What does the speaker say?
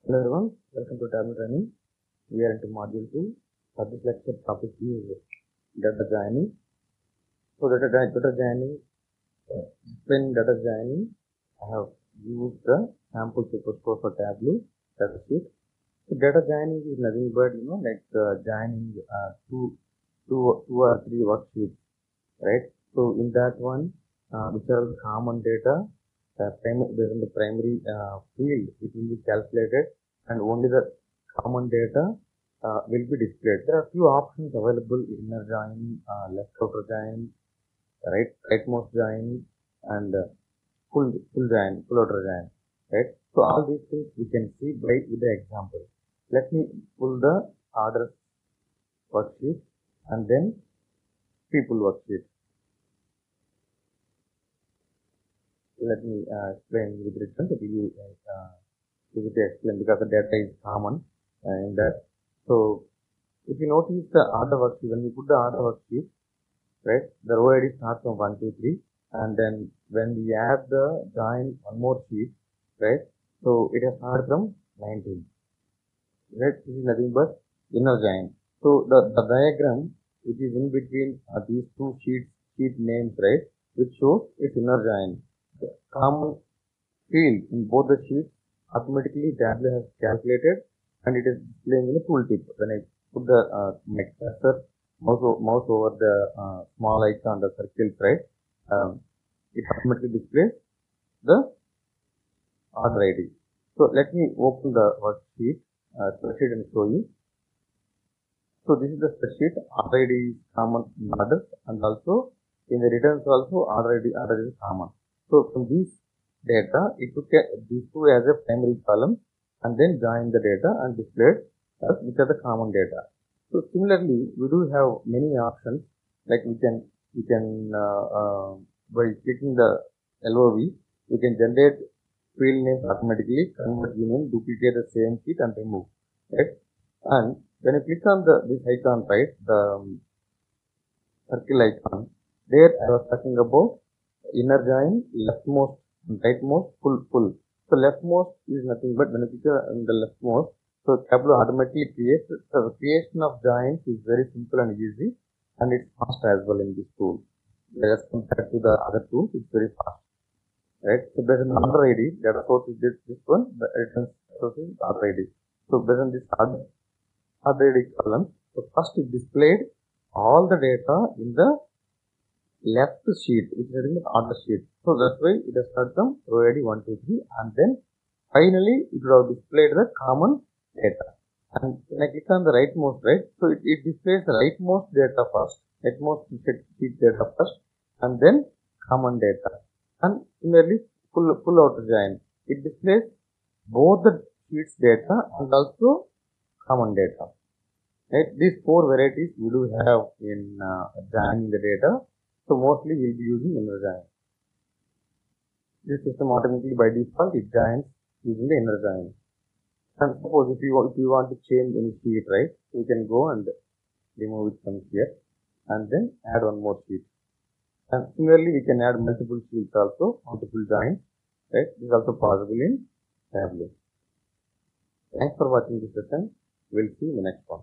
Hello everyone, welcome to Tableau training. We are into module 2. For this lecture topic is data joining. So data joining, when data joining, I have used the sample superstore for Tableau data sheet. So data joining is nothing but joining two or three worksheets, right? So in that one, which are common data, within the primary field, it will be calculated, and only the common data will be displayed. There are few options available: inner join, left outer join, rightmost join, and full join, full outer join. Right. So all these things we can see with the example. Let me pull the order worksheet and then people worksheet. Let me explain with return. It will be easy to explain because the data is common in that. So if you notice the order worksheet, when we put the order worksheet, right, the row ID starts from 1, 2, 3, and then when we add the join one more sheet, right, so it has started from 19. Right, this is nothing but inner join. So the diagram which is in between these two sheet names, right, which shows its inner join. The common field in both the sheets automatically Tableau has calculated, and it is displaying in a tooltip. When I put the my cursor mouse over the small icon, the circles, right, it automatically displays the order ID. So let me open the worksheet spreadsheet and show you. So this is the spreadsheet. Order ID is common in orders, and also in the returns also order ID is common. So from these data, it took these two as a primary column and then joined the data and displayed as which are the common data. So similarly, we do have many options, like we can by clicking the LOV, we can generate field names automatically, convert union, duplicate the same sheet and remove, right? And when you click on this icon, right, the circle icon, there I was talking about inner join, leftmost, rightmost, full. So leftmost is nothing but when you click on the leftmost, so Tableau automatically creates. So the creation of joins is very simple and easy, and it's fast as well in this tool. As compared to the other tools, it's very fast, right? So based on order ID, data source is this one, the return source is order ID. So based on this order ID column, so first it displayed all the data in the left sheet, which is in the order sheet. So that's why it has started from row ID 1, 2, 3, and then finally it would have displayed the common data. And when I click on the rightmost, right, so it displays the rightmost data first, rightmost sheet data first, and then common data. And similarly, full outer join, it displays both the sheets data and also common data. Right, these four varieties we do have in joining the data. So mostly we'll be using inner join. This system automatically by default it joins using the inner join. And suppose if you want to change any sheet, right, we can go and remove it from here and then add one more sheet. And similarly, we can add multiple sheets also, multiple joins, right? This is also possible in Tableau. Thanks for watching this session. We'll see you in the next one.